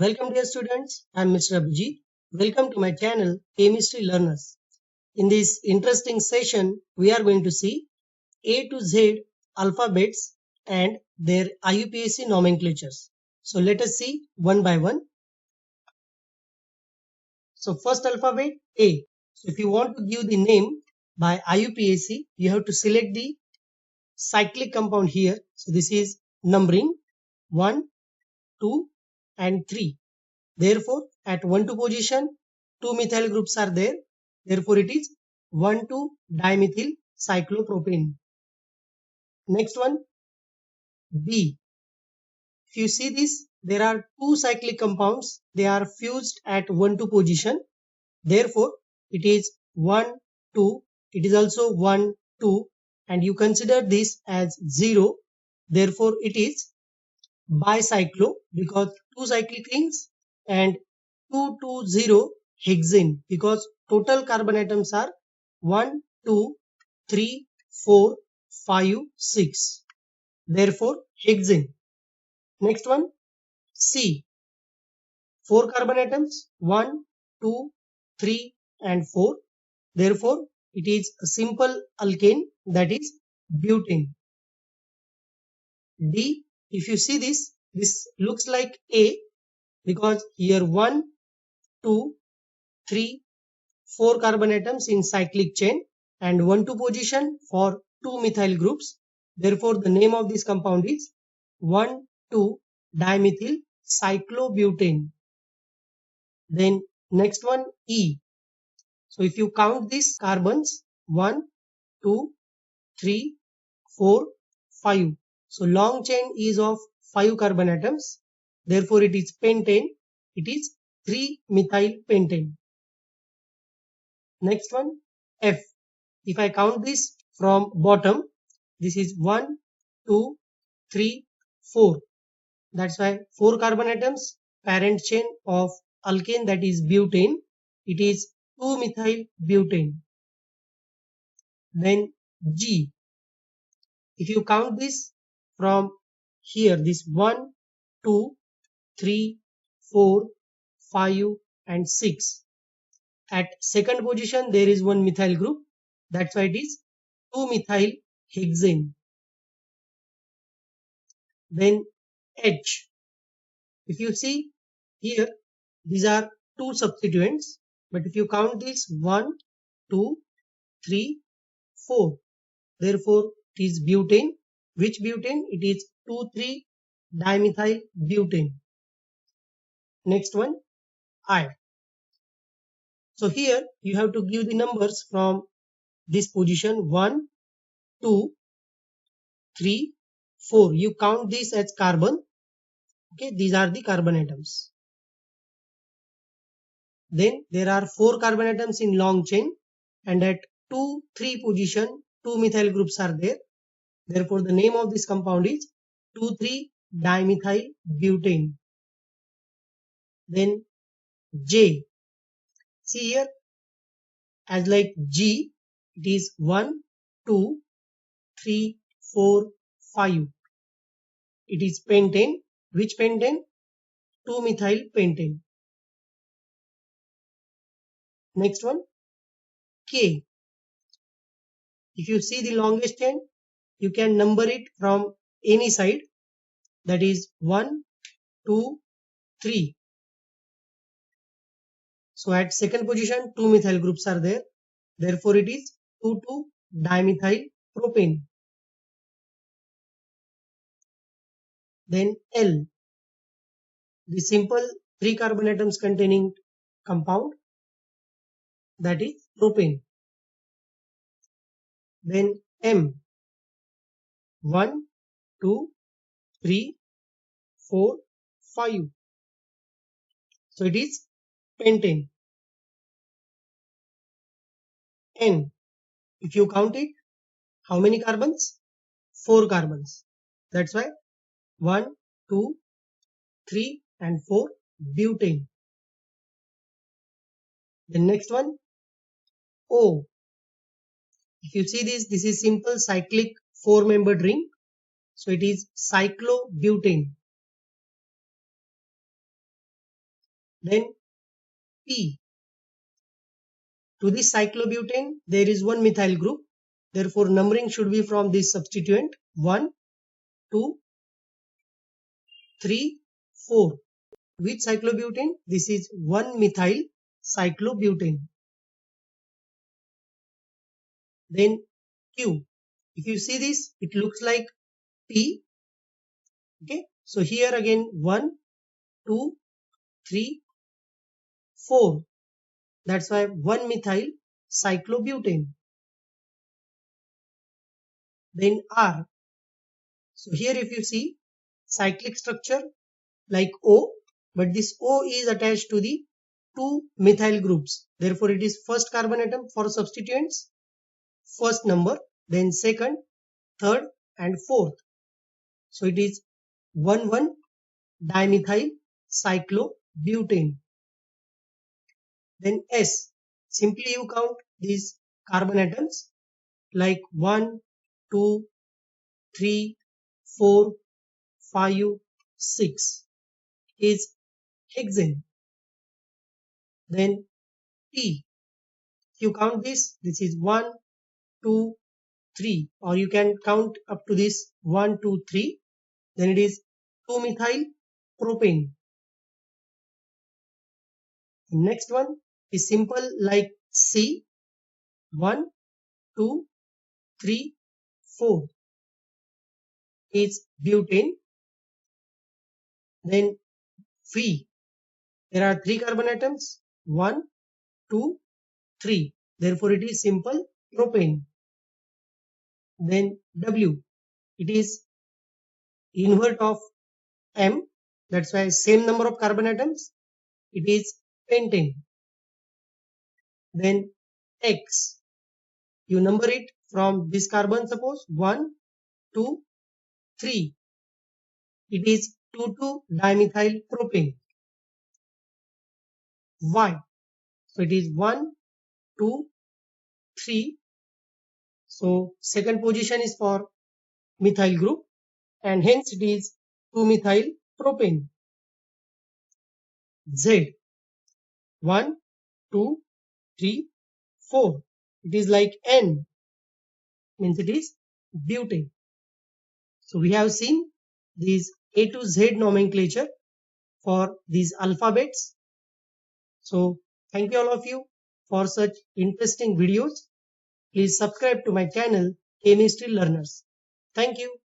Welcome dear students, I am Mr. Abhijit. Welcome to my channel Chemistry Learners. In this interesting session, we are going to see A to Z alphabets and their IUPAC nomenclatures. So let us see one by one. So first alphabet A. So if you want to give the name by IUPAC, you have to select the cyclic compound here. So this is numbering 1, 2 and 3. Therefore, at 1, 2 position, 2 methyl groups are there. Therefore, it is 1,2-dimethyl cyclopropane. Next one, B. If you see this, there are two cyclic compounds. They are fused at 1, 2 position. Therefore, it is 1, 2. It is also 1, 2. And you consider this as 0. Therefore, it is bicyclo because two cyclic rings and 2,2,0 hexane because total carbon atoms are 1, 2, 3, 4, 5, 6. Therefore, hexane. Next one, C. 4 carbon atoms, 1, 2, 3 and 4. Therefore, it is a simple alkane that is butane. D. If you see this, this looks like A because here 1, 2, 3, 4 carbon atoms in cyclic chain and 1, 2 position for 2 methyl groups. Therefore, the name of this compound is 1, 2-dimethyl cyclobutane. Then next one E. So if you count these carbons 1, 2, 3, 4, 5. So long chain is of 5 carbon atoms. Therefore, it is pentane. It is 3-methyl pentane. Next one F. If I count this from bottom, this is 1, 2, 3, 4. That's why 4 carbon atoms, parent chain of alkane that is butane. It is 2-methyl butane. Then G. If you count this from here, this 1, 2, 3, 4, 5 and 6. At second position, there is one methyl group. That's why it is 2-methyl hexane. Then H. If you see here, these are two substituents. But if you count this 1, 2, 3, 4. Therefore, it is butane. Which butane? It is 2,3-dimethyl butane. Next one, I. So here you have to give the numbers from this position 1, 2, 3, 4. You count this as carbon. Okay, these are the carbon atoms. Then there are 4 carbon atoms in long chain and at 2, 3 position 2 methyl groups are there. Therefore, the name of this compound is 2,3-dimethyl butane. Then J. See here, as like G, it is 1, 2, 3, 4, 5. It is pentane. Which pentane? 2-methyl pentane. Next one, K. If you see the longest chain, you can number it from any side. That is 1, 2, 3. So at second position, 2 methyl groups are there. Therefore, it is 2,2-dimethyl propane. Then L. The simple 3 carbon atoms containing compound, that is propane. Then M. 1, 2, 3, 4, 5. So it is pentane. N. If you count it, how many carbons? 4 carbons. That's why 1, 2, 3 and 4 butane. The next one O. If you see this, this is simple cyclic 4-membered ring. So it is cyclobutane. Then P. To this cyclobutane, there is one methyl group. Therefore, numbering should be from this substituent 1, 2, 3, 4. Which cyclobutane? This is 1-methyl cyclobutane. Then Q. If you see this, it looks like P. Okay. So here again 1, 2, 3, 4. That's why 1-methyl cyclobutane. Then R. So here if you see cyclic structure like O, but this O is attached to the 2 methyl groups. Therefore, it is first carbon atom for substituents, first number, then second, third and fourth. So it is 1,1-dimethyl cyclobutane. Then S. Simply you count these carbon atoms like 1, 2, 3, 4, 5, 6 is hexane. Then T. You count this is 1, 2, 3, or you can count up to this 1, 2, 3. Then it is 2-methyl propane. Next one is simple like C. 1, 2, 3, 4 is butane. Then V. There are 3 carbon atoms. 1, 2, 3. Therefore, it is simple propane. Then W. It is invert of M. That's why same number of carbon atoms. It is pentane. Then X. You number it from this carbon, suppose 1, 2, 3. It is 2,2-dimethyl propane. Y. So it is 1, 2, 3. So second position is for methyl group and hence it is 2-methyl propane. Z. 1, 2, 3, 4. It is like N, means it is butane. So we have seen these A to Z nomenclature for these alphabets. So thank you all of you for such interesting videos. Please subscribe to my channel Chemistry Learners. Thank you.